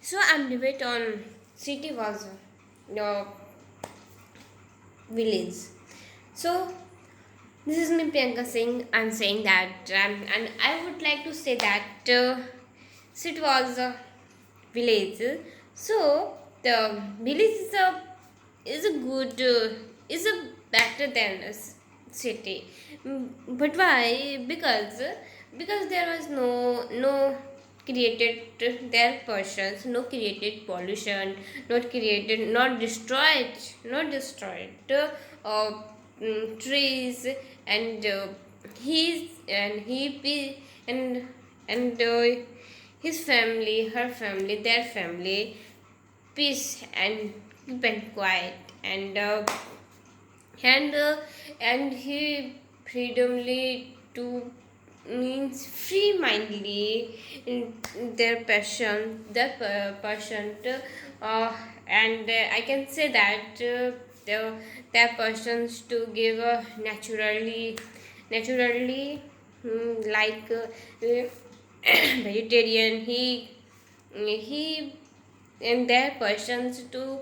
So I'm debate on city was the village. So this is me Priyanka Singh. I'm saying that and I would like to say that city was a village. So the village is a good is a better than a city. But why? Because there was no created their persons, no created pollution, not destroyed uh, trees, and he's and and his family, her family, their family, peace and keep and quiet, and uh, and he freedomly to means free mindedly in their passion, and I can say that their persons to give naturally, like vegetarian, he and their persons to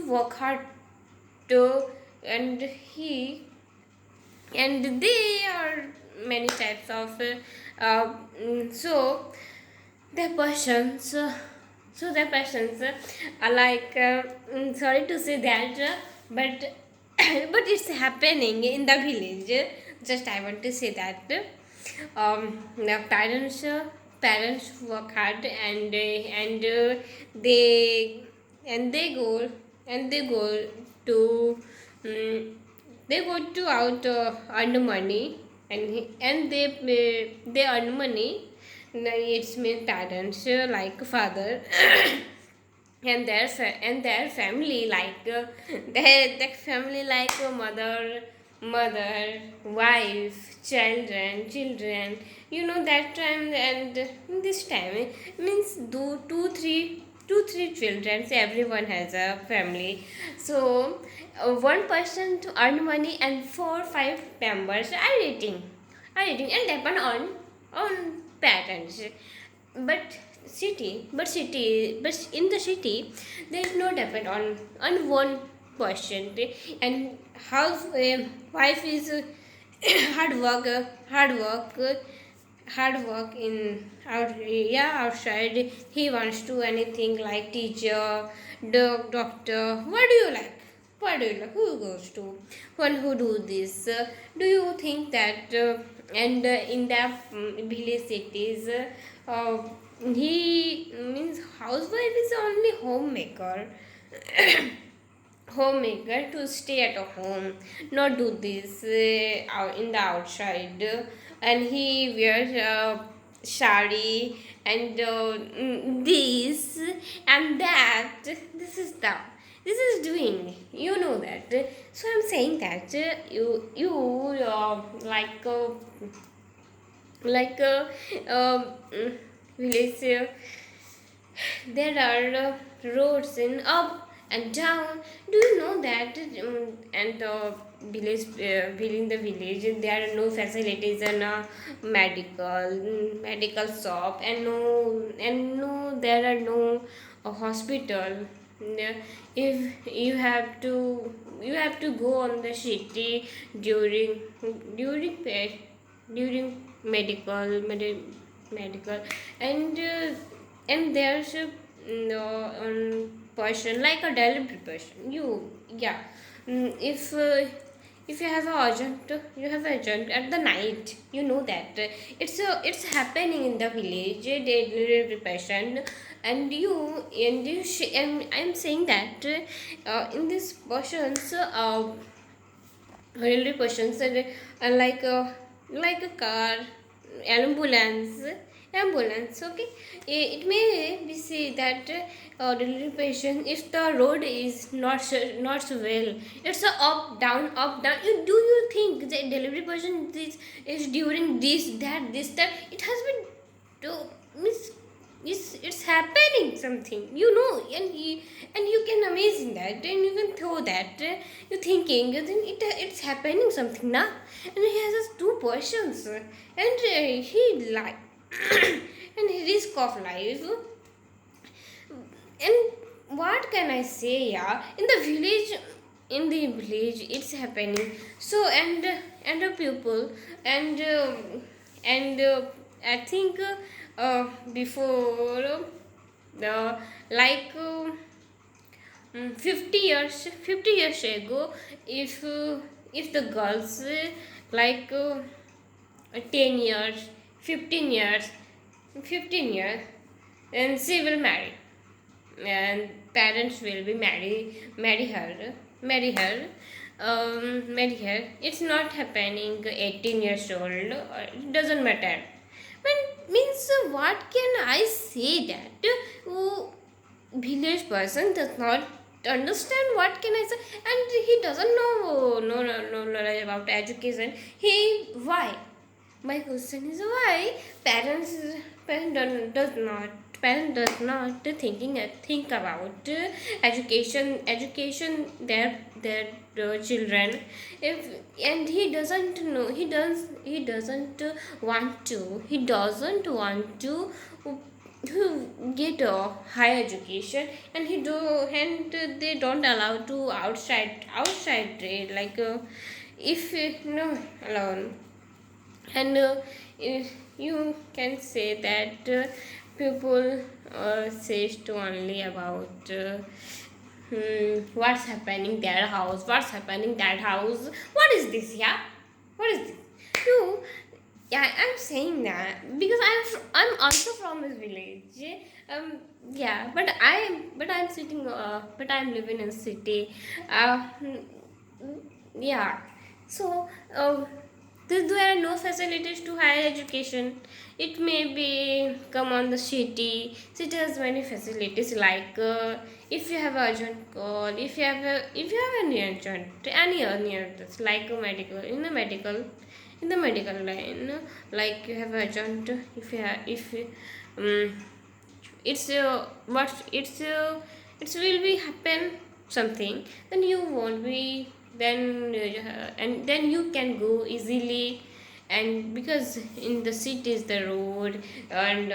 work hard to, and he and they are many types of so their persons are like sorry to say that, but but it's happening in the village. Just I want to say that the parents work hard, they and they go to um, they go to out earn money, and they earn money. It's mean parents, like father and their family, like their family, like mother, wife, children. That time, and this time means two three children. Everyone has a family. So one person to earn money, and 4 5 members are eating and depend on parents. But in the city, there is no depend on one person. And house wife is hard work hard work in outside. He wants to anything like teacher, doctor. What do you like? Who goes to one who do this? Do you think that and in the village cities, he means housewife is only homemaker to stay at a home, not do this out in the outside. And he wears sari, and this and that. This is doing, that. So I'm saying that you like village, there are roads in up and down. Do you know that? And within the village, there are no facilities and medical shop, and no there are no hospital. Yeah. If you have to go on the city during during medical, and there's a person, like a delivery person. If you have a urgent, at the night. That it's happening in the village, delivery person. And I'm saying that in this persons, railway persons are like a car, ambulance ambulance. Okay. It may be say that delivery patient, if the road is not so well, it's a up down. Do you think the delivery person is during this that it has been to miss? It's happening something, and you can amazing that, and you can throw that, you thinking, then it's happening something now. And he has just two persons, and he like and he is risk of life. And what can I say? Yeah, in the village it's happening. So and the people and and I think before the like 50 years ago, if the girls like 10 years, 15 years, 15 years, and she will marry, and parents will be marry her. It's not happening 18 years old, it doesn't matter. But means what can I say that village person does not understand, what can I say, and he doesn't know no knowledge about education. He why My question is why parents parent don't, does not parent does not think about education their children. If and he doesn't want to get a high education, and they don't allow to outside trade, like if no alone. And you can say that people says to only about what's happening their house, what's happening that house, what is this, yeah, what is this. You Yeah, I'm saying that because I'm also from this village. Yeah, but I'm sitting but I'm living in city. Yeah. So there are no facilities to higher education. It may be come on the city. City has many facilities, like if you have urgent call, if you have any urgent like a medical in the medical line, like you have urgent, if you have if um, it's what it's will be happen something, then you won't be, then and then you can go easily. And because in the cities the road and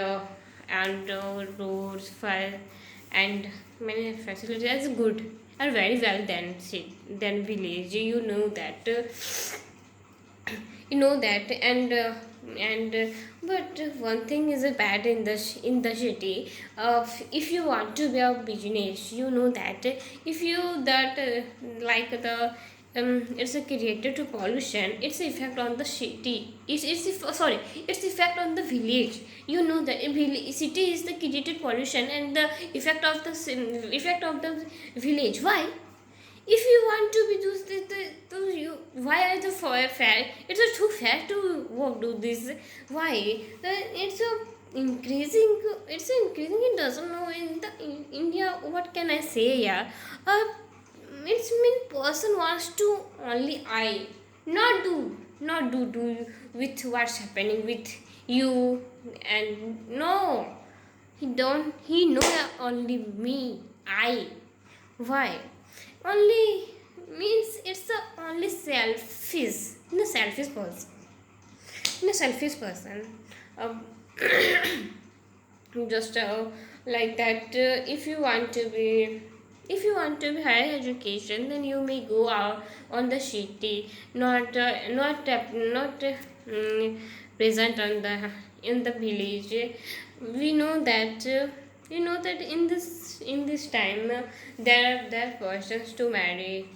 roads fire and many facilities are good, are very well than village, you know that. And but one thing is bad in the city. If you want to be a business, you know that if you that like the it's a created to pollution, its effect on the city, sorry, its effect on the village. You know that city is the created pollution, and the effect of the village. Why? If you want to be those you, why are the fair, it's a too fair to work do this. Why it's a increasing it doesn't know in India, what can I say? Yeah, uh, it's mean person wants to only I not do with what's happening with you. And no, he know only me, I. Why? Only means it's a only selfish, in a selfish person, um, just like that. If you want to be higher education, then you may go out on the city, not present on the in the village. We know that in this time there are persons to marry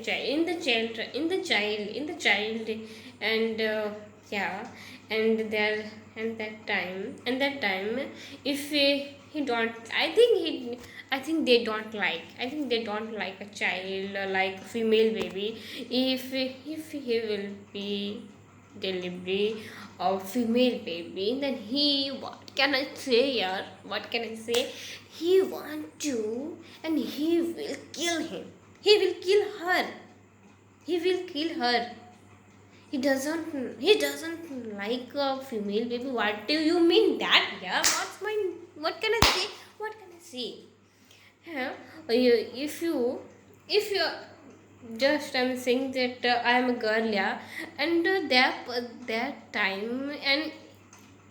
child in the child. And yeah, and there and that time if he don't I think they don't like a child, like female baby. If he will be delivery of female baby, then what can I say here, what can I say, he want to, and he will kill him, he will kill her, he will kill her. He doesn't like a female baby. What do you mean that? Yeah, what can I say, what can I say? Yeah, if you just I'm saying that I am a girl, yeah, and that time, and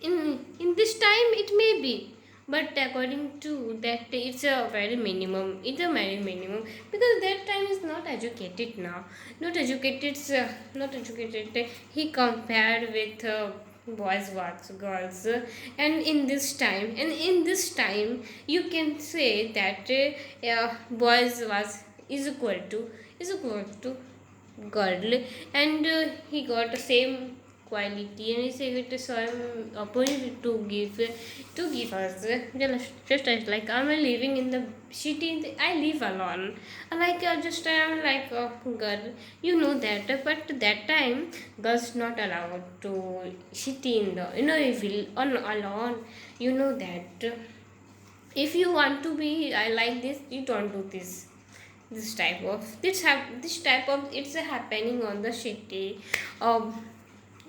in this time it may maybe, but according to that, it's a very minimum. It's a very minimum because that time is not educated now. Not educated. Not educated. He compared with boys was girls, and in this time, you can say that boys was is equal to girl, and he got the same quality, and he said it some opportunity to give us just as like I'm living in the city. I live alone, like just I'm like a girl, that, but that time girls not allowed to sit in the evil on alone, that if you want to be I like this, you don't do this type of it's happening on the city.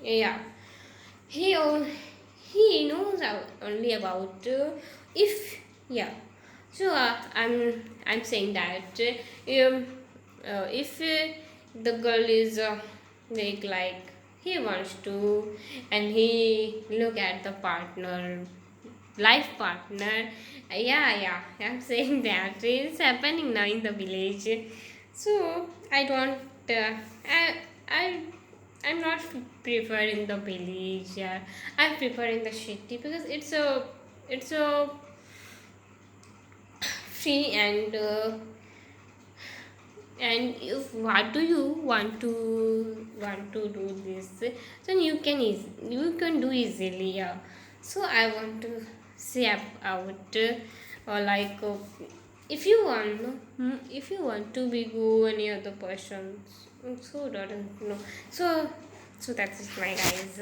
Yeah, he o- he knows only about if yeah. So I'm saying that if the girl is like he wants to, and he look at the partner, life partner. Yeah, I'm saying that it's happening now in the village. So I don't I I'm not preferring the village. Yeah, I'm preferring the city because it's a free, and if what do you want to do this, then you can do easily. Yeah, so I want to say about like if you want if you want to be go any other person, so doesn't know. So that's it, my guys.